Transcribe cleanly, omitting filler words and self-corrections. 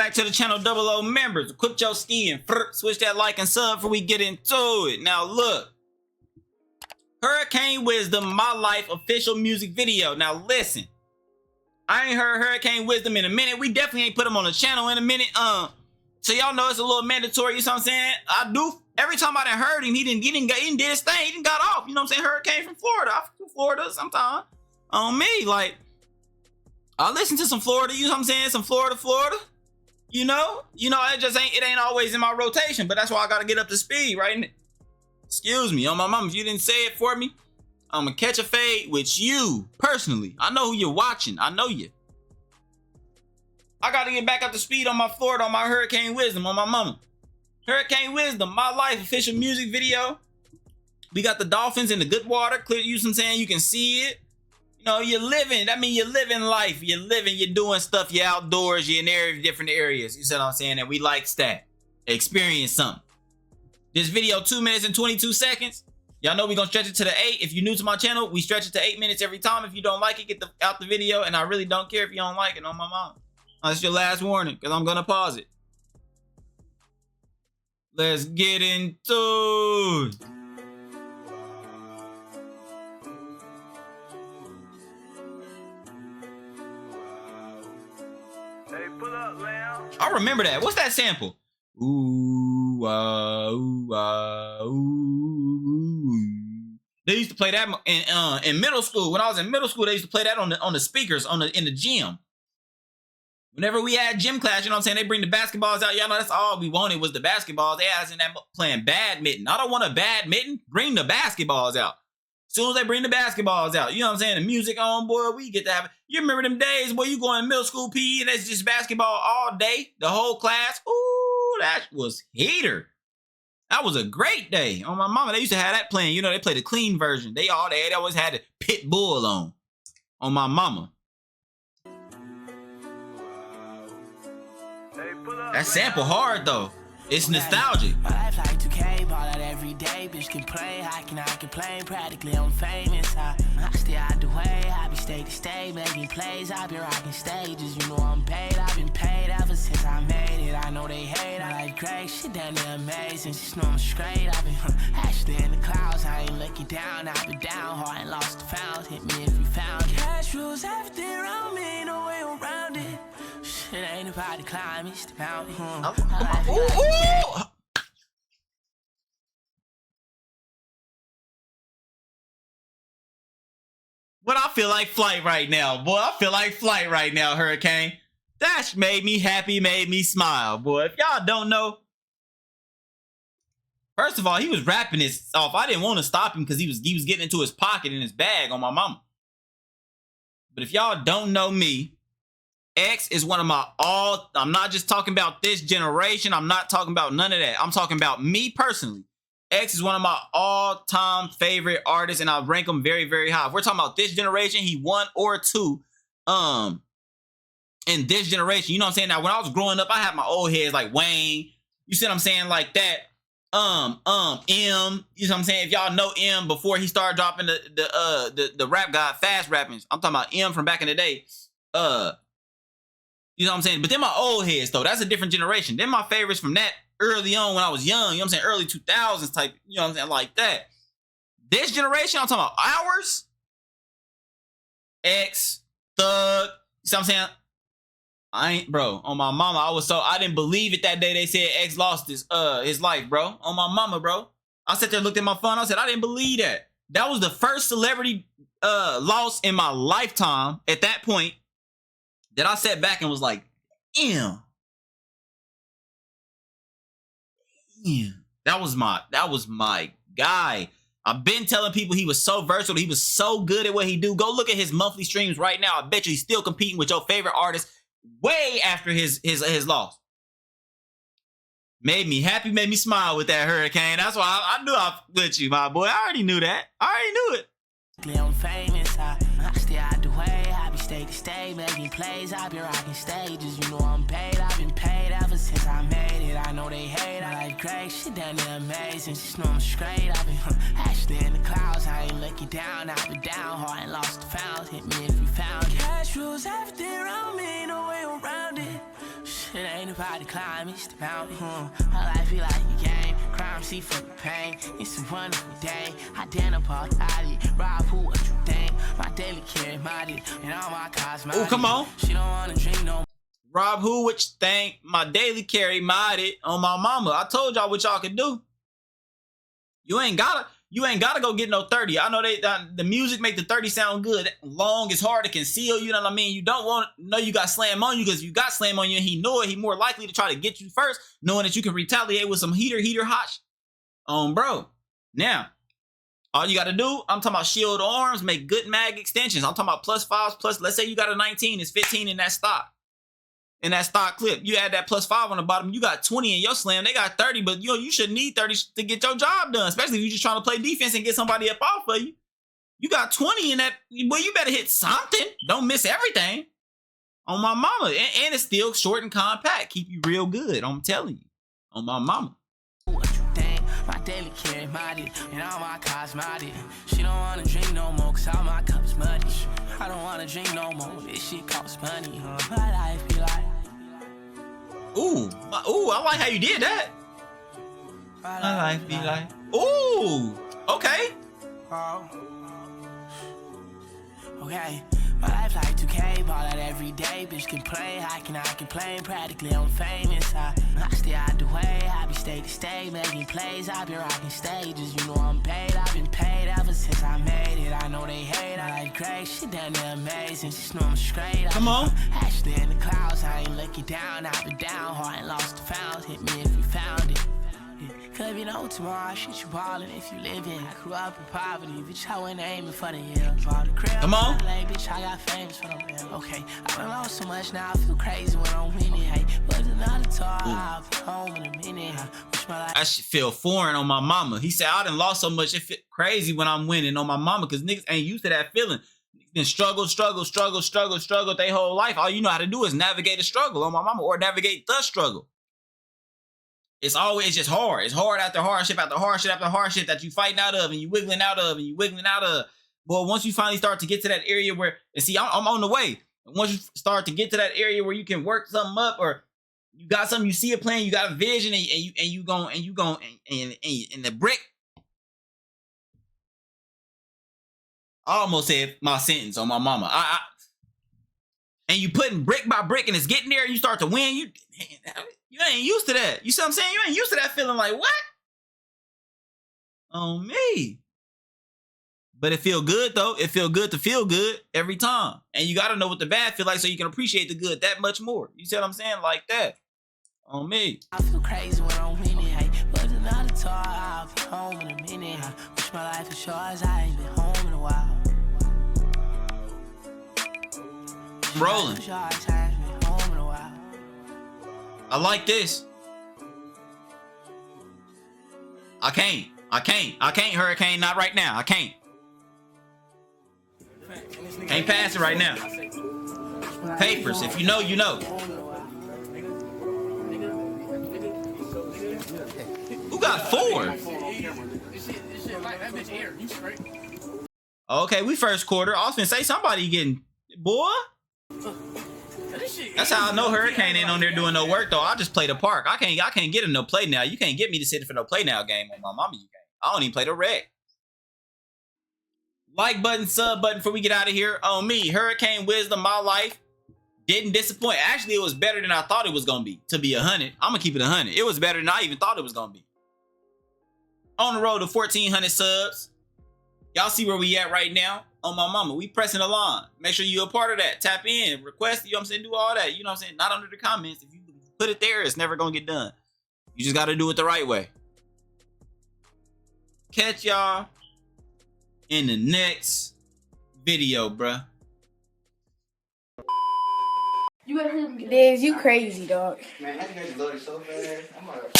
back to the channel, Double O members. Equip your ski and switch that like and sub before we get into it. Now look, Hurricane Wisdom, My Life official music video. Now listen, I ain't heard Hurricane Wisdom in a minute. We definitely ain't put him on the channel in a minute. So y'all know it's a little mandatory. You know what I'm saying? I do. Every time I done heard him, he didn't did his thing. He didn't got off. You know what I'm saying? Hurricane from Florida. I'm from Florida sometimes. On me, like I listen to some Florida. You know what I'm saying? Some Florida. You know, it ain't always in my rotation, but that's why I gotta get up to speed, right? Excuse me, on my mom, if you didn't say it for me, I'm gonna catch a fade with you personally. I know who you're watching. I know you. I gotta get back up to speed on my Florida, on my Hurricane Wisdom, on my mama. Hurricane Wisdom, My Life official music video. We got the dolphins in the good water. Clear, you know what I'm saying? You can see it. You know, you're living. That means you're living life. You're living, you're doing stuff, you're outdoors, you're in different areas. You see what I'm saying? And we like that. Experience something. This video, 2 minutes and 22 seconds. Y'all know we're gonna stretch it to the 8. If you're new to my channel, we stretch it to 8 minutes every time. If you don't like it, get out the video. And I really don't care if you don't like it, on my mom. That's your last warning, because I'm gonna pause it. Let's get into it. Hey, pull up, Lamb. I remember that. What's that sample? Ooh, ooh, ooh. They used to play that in middle school. When I was in middle school, they used to play that on the speakers in the gym. Whenever we had gym class, you know what I'm saying? They bring the basketballs out. Y'all know that's all we wanted was the basketballs. They had us in that playing badminton. I don't want a badminton. Bring the basketballs out. As soon as they bring the basketballs out, you know what I'm saying? The music on, boy, we get to have it. You remember them days, boy, you going to middle school PE and that's just basketball all day, the whole class. Ooh, that was heater. That was a great day. On my mama, they used to have that playing. You know, they played the clean version. They always had the pit bull on my mama. That sample hard though. It's nostalgic. My life like 2K, ball out every day. Bitch can play, I can play. Practically I'm famous. I stay out the way. I be state to state, making plays. I be rocking stages. You know I'm paid. I've been paid ever since I made it. I know they hate. I like great shit down there amazing. Just know I'm straight. I've been actually in the clouds. I ain't looking down. I've been down hard and lost the found. Hit me if you found it. Cash rules everything around me. No way around it. Shit ain't about to climb, it's the mountain. But I feel like flight right now, boy. I feel like flight right now, Hurricane. That made me happy, made me smile, boy. If y'all don't know, first of all, he was rapping his off. I didn't want to stop him because he was getting into his pocket in his bag on my mama. But if y'all don't know me, X is one of my I'm not just talking about this generation. I'm not talking about none of that. I'm talking about me personally. X is one of my all-time favorite artists, and I rank him very, very high. If we're talking about this generation, he 1 or 2 in this generation. You know what I'm saying? Now, when I was growing up, I had my old heads like Wayne. You see what I'm saying? Like that. M. You know what I'm saying? If y'all know M before he started dropping the rap god, fast rapping. I'm talking about M from back in the day. You know what I'm saying? But then my old heads, though, that's a different generation. Then my favorites from that early on when I was young, you know what I'm saying? Early 2000s type, you know what I'm saying? Like that. This generation, I'm talking about ours. X, Thug, you know what I'm saying? Bro, on my mama, I didn't believe it that day they said X lost his life, bro. On my mama, bro. I sat there, looked at my phone, I said, I didn't believe that. That was the first celebrity loss in my lifetime at that point. That I sat back and was like, damn. That was my guy. I've been telling people he was so versatile. He was so good at what he do. Go look at his monthly streams right now. I bet you he's still competing with your favorite artist way after his loss. Made me happy, made me smile with that Hurricane. That's why I knew I with you, my boy. I already knew that. I already knew it. I'm famous. I stay out the way. I be state to state, making plays. I be rocking stages. You know I'm paid. I've been paid ever since I made it. I know they hate. I like great shit down there amazing. Just know I'm straight. I've been actually in the clouds. I ain't looking down. I've been down hard and lost the found. Hit me if you found it. Cash rules everything around me. No way around it. Shit ain't about hard to climb, it's the mountain. My life be like a game, crime, see for the pain. It's a wonderful day. I dance up all night. Rob, who what you think? My daily carry mighty, and all my cosmetics. Oh, come on. She don't wanna drink no more. Rob, who what you think? My daily carry mighty on my mama. I told y'all what y'all could do. You ain't gotta go get no 30. I know the music make the 30 sound good. Long is hard to conceal, you know what I mean? You don't want to know you got slam on you, because if you got slam on you and he know it, he more likely to try to get you first, knowing that you can retaliate with some heater hot. Bro. Now, all you gotta do, I'm talking about shield arms, make good mag extensions. I'm talking about +5s, plus, let's say you got a 19, it's 15 in that stock. In that stock clip, you add that +5 on the bottom, you got 20 in your slam, they got 30, but you shouldn't need 30 to get your job done, especially if you're just trying to play defense and get somebody up off of you. You got 20 in that, well, you better hit something. Don't miss everything. On my mama. And it's still short and compact. Keep you real good, I'm telling you. On my mama. What you think? My daily carry mighty, and all my cosmetics. She don't wanna drink no more, cause all my cups muddy. I don't wanna drink no more, this shit costs money. My life be like. Ooh, I like how you did that. My life be like. Ooh, okay. Okay, my life like 2K, ball out every day. Bitch can play, I can complain. Practically I'm famous. I stay out the way, I be state to state, making plays. I be rocking stages, you know I'm paid. I've been paid ever since I made it. I know they hate, I like great shit down there amazing. Just know I'm straight. Come on. Actually in the clouds, I ain't looking down. I've been down hard and lost the found. Hit me if you found it. Cause you know tomorrow, shit you ballin' if you live in. I grew up in poverty, bitch, I went aiming for the hills. All the crib, come on. Like, bitch, I got famous for them bills. Okay, I been lost so much now, I feel crazy when I'm winning. Hey, but another talk, I'll be home in a minute. Wish my life. I should feel foreign on my mama. He said, I done lost so much, it feel crazy when I'm winning on my mama, because niggas ain't used to that feeling. Then struggle their whole life. All you know how to do is navigate a struggle on my mama, or navigate the struggle. It's just hard. It's hard after hardship after hardship after hardship that you fighting out of and you wiggling out of and you wiggling out of. But once you finally start to get to that area where, and see, I'm on the way. Once you start to get to that area where you can work something up, or you got something, you see a plan, you got a vision, and you go and the brick. I almost said my sentence on my mama. And you putting brick by brick and it's getting there and you start to win. You ain't used to that. You see what I'm saying? You ain't used to that feeling like, what? On me. But it feel good though. It feel good to feel good every time. And you got to know what the bad feel like so you can appreciate the good that much more. You see what I'm saying? Like that. On me. I feel crazy when I'm winning. Hey, but another talk, I'll be home in a minute. I wish my life was yours. I ain't been home in a while. I'm rolling. I like this. I can't, Hurricane, not right now. I can't. Can't pass it right now. Papers, if you know, you know. Who got 4? Okay, we first quarter. I was gonna say somebody getting, boy. That's how I know Hurricane ain't on there doing no work though. I just play the park. I can't get him no play now. You can't get me to sit for no play now game on my mama. You can't. I don't even play the rec. Like button, sub button before we get out of here. On me, Hurricane Wisdom, my life didn't disappoint. Actually, it was better than I thought it was gonna be. To be 100, I'm gonna keep it 100. It was better than I even thought it was gonna be. On the road to 1,400 subs. Y'all see where we at right now. On my mama, we pressing the line. Make sure you're a part of that. Tap in, request, you know what I'm saying? Do all that, you know what I'm saying? Not under the comments. If you put it there, it's never gonna get done. You just gotta do it the right way. Catch y'all in the next video, bruh. You ever heard me? Diz, you crazy, dog. Man, I think I just loaded so fast. I'm like...